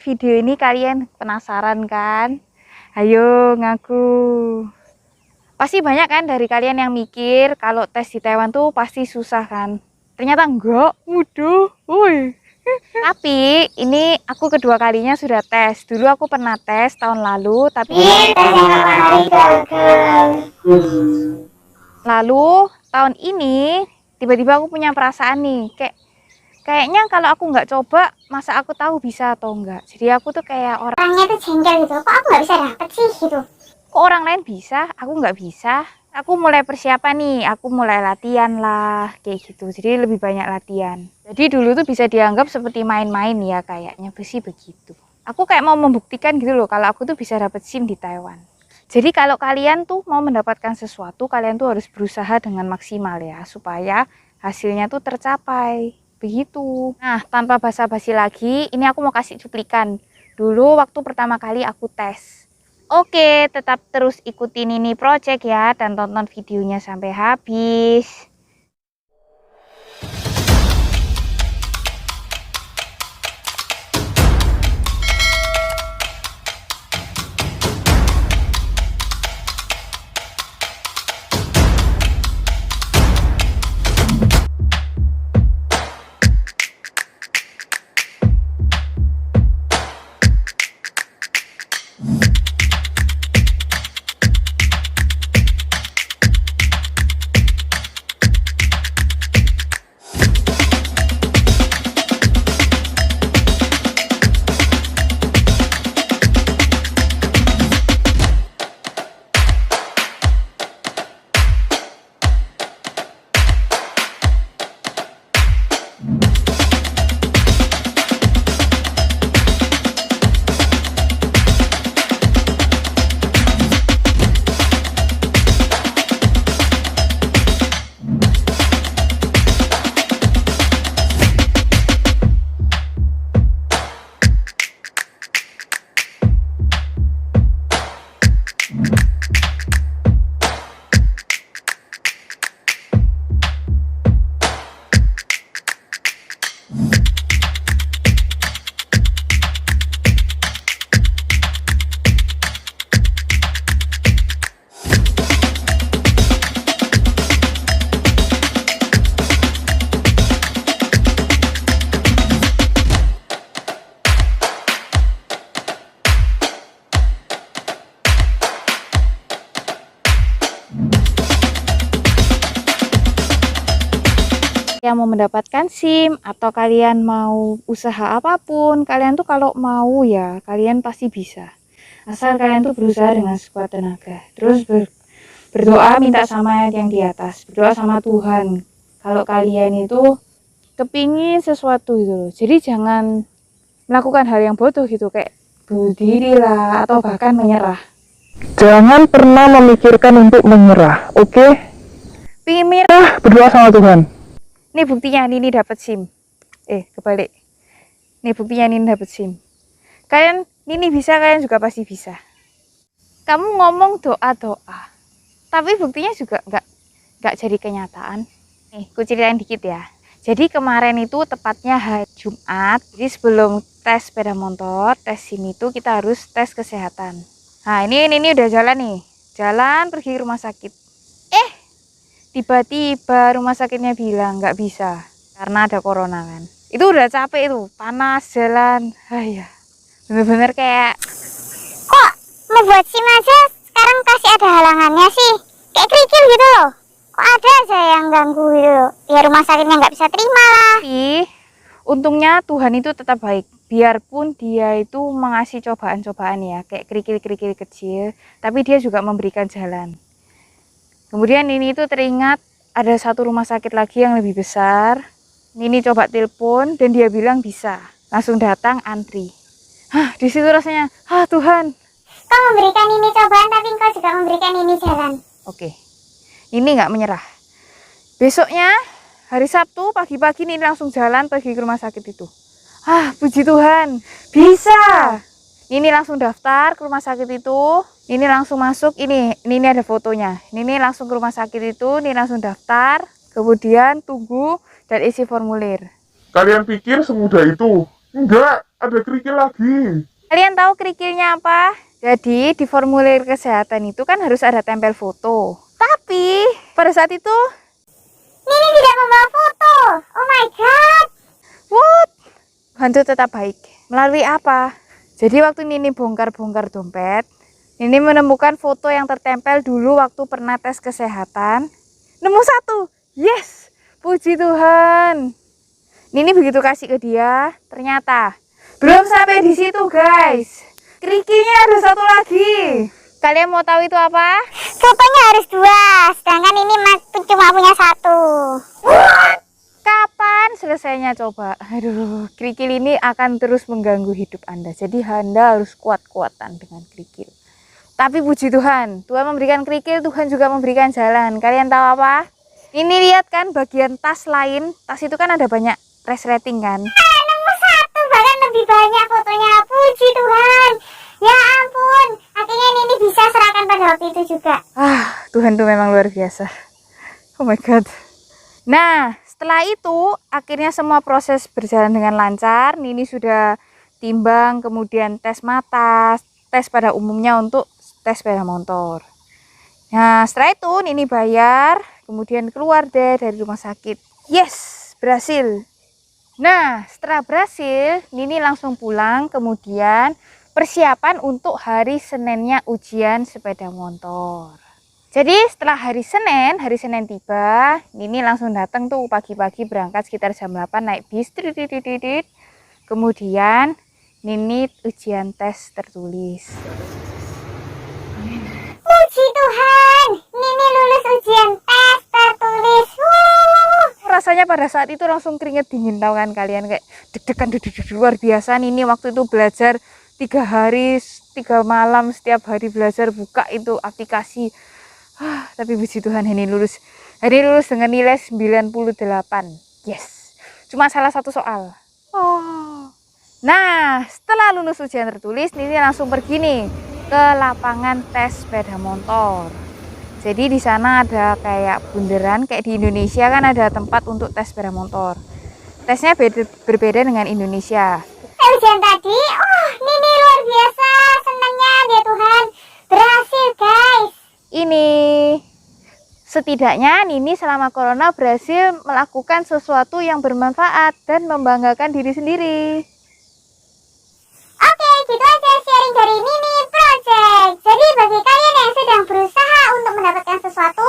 Video ini kalian penasaran kan? Ayo ngaku. Pasti banyak kan dari kalian yang mikir kalau tes di Taiwan tuh pasti susah kan? Ternyata enggak, mudah. Woi. Tapi ini aku kedua kalinya sudah tes. Dulu aku pernah tes tahun lalu, tapi lalu tahun ini tiba-tiba aku punya perasaan nih, kayaknya kalau aku nggak coba, masa aku tahu bisa atau enggak. Jadi aku tuh kayak orangnya tuh jengkel gitu. Kok aku nggak bisa dapet sih gitu. Kok orang lain bisa, aku nggak bisa. Aku mulai persiapan nih, aku mulai latihan lah, kayak gitu. Jadi lebih banyak latihan. Jadi dulu tuh bisa dianggap seperti main-main ya kayaknya, sih begitu. Aku kayak mau membuktikan gitu loh, kalau aku tuh bisa dapet SIM di Taiwan. Jadi kalau kalian tuh mau mendapatkan sesuatu, kalian tuh harus berusaha dengan maksimal ya, supaya hasilnya tuh tercapai. Begitu. Nah, tanpa basa-basi lagi, ini aku mau kasih cuplikan. Dulu waktu pertama kali aku tes. Oke, tetap terus ikutin ini project ya, dan tonton videonya sampai habis. Yang mau mendapatkan SIM atau kalian mau usaha apapun, kalian tuh kalau mau ya, kalian pasti bisa. Asal kalian tuh berusaha dengan sekuat tenaga. Terus berdoa minta sama yang di atas, berdoa sama Tuhan. Kalau kalian itu kepingin sesuatu gitu loh. Jadi jangan melakukan hal yang bodoh gitu, kayak bunuh diri lah atau bahkan menyerah. Jangan pernah memikirkan untuk menyerah, oke? Pingin Berdoa sama Tuhan. Nih buktinya, Nini dapat SIM. Kebalik. Nih buktinya Nini dapat SIM. Nini bisa, kalian juga pasti bisa. Kamu ngomong doa-doa, tapi buktinya juga nggak jadi kenyataan. Nih, ku ceritain dikit ya. Jadi kemarin itu tepatnya hari Jumat. Jadi sebelum tes sepeda motor, tes SIM itu kita harus tes kesehatan. Nah ini udah jalan nih. Jalan pergi ke rumah sakit. Tiba-tiba rumah sakitnya bilang nggak bisa karena ada corona kan. Itu udah capek itu, panas jalan. Ya, bener-bener kayak kok mau buat SIM aja sekarang kasih ada halangannya sih. Kayak kerikil gitu loh. Kok ada aja yang ganggu gitu loh. Ya rumah sakitnya nggak bisa terima lah. Untungnya Tuhan itu tetap baik. Biarpun dia itu mengasih cobaan-cobaan ya, kayak kerikil-kerikil kecil, tapi dia juga memberikan jalan. Kemudian Nini itu teringat ada satu rumah sakit lagi yang lebih besar. Nini coba telepon dan dia bilang bisa. Langsung datang antri. Di situ rasanya, Tuhan. Kau memberikan Nini cobaan tapi Engkau juga memberikan Nini jalan. Oke. Nini nggak menyerah. Besoknya hari Sabtu pagi-pagi Nini langsung jalan pergi ke rumah sakit itu. Puji Tuhan, bisa. Nini langsung daftar ke rumah sakit itu. Nini langsung masuk, ini ada fotonya. Nini langsung ke rumah sakit itu, Nini langsung daftar, kemudian tunggu dan isi formulir. Kalian pikir semudah itu? Enggak, ada kerikil lagi. Kalian tahu kerikilnya apa? Jadi di formulir kesehatan itu kan harus ada tempel foto. Tapi pada saat itu Nini tidak membawa foto. Oh my god. what? Hantu tetap baik. Melalui apa? Jadi waktu Nini bongkar-bongkar dompet, Nini menemukan foto yang tertempel dulu waktu pernah tes kesehatan. Nemu satu. Yes, puji Tuhan. Nini begitu kasih ke dia, ternyata belum sampai di situ guys. Kerikilnya ada satu lagi. Kalian mau tahu itu apa? Fotonya harus 2, sedangkan ini cuma punya 1. Kapan selesainya coba? Aduh, kerikil ini akan terus mengganggu hidup Anda. Jadi Anda harus kuat-kuatan dengan kerikil. Tapi puji Tuhan, Tuhan memberikan kerikil, Tuhan juga memberikan jalan. Kalian tahu apa? Ini lihat kan bagian tas lain. Tas itu kan ada banyak resleting kan? Nemu 1, bahkan lebih banyak fotonya. Puji Tuhan. Ya ampun, akhirnya Nini bisa serahkan pada waktu itu juga. Tuhan tuh memang luar biasa. Oh my god. Nah, setelah itu akhirnya semua proses berjalan dengan lancar. Nini sudah timbang, kemudian tes mata, tes pada umumnya untuk tes sepeda motor. Nah, setelah itu Nini bayar, kemudian keluar deh dari rumah sakit. Yes, berhasil. Nah, setelah berhasil, Nini langsung pulang, kemudian persiapan untuk hari Seninnya ujian sepeda motor. Jadi setelah hari Senin tiba, Nini langsung datang tuh pagi-pagi, berangkat sekitar jam 8 naik bis. Kemudian Nini ujian tes tertulis. Puji Tuhan, Nini lulus ujian tes tertulis. Rasanya pada saat itu langsung keringet dingin, tahu kan kalian, kayak deg-degan luar biasa. Nini waktu itu belajar 3 hari 3 malam, setiap hari belajar, buka itu aplikasi. Tapi puji Tuhan Nini lulus dengan nilai 98. Yes, cuma salah satu soal. Nah, setelah lulus ujian tertulis, Nini langsung pergi nih ke lapangan tes sepeda motor. Jadi di sana ada kayak bundaran, kayak di Indonesia kan ada tempat untuk tes sepeda motor. Tesnya berbeda dengan Indonesia. Ujian tadi, Nini luar biasa, senangnya dia Tuhan, berhasil guys. Ini setidaknya Nini selama corona berhasil melakukan sesuatu yang bermanfaat dan membanggakan diri sendiri. Oke, gitu aja sharing dari Nini Project. Jadi bagi kalian yang sedang berusaha untuk mendapatkan sesuatu,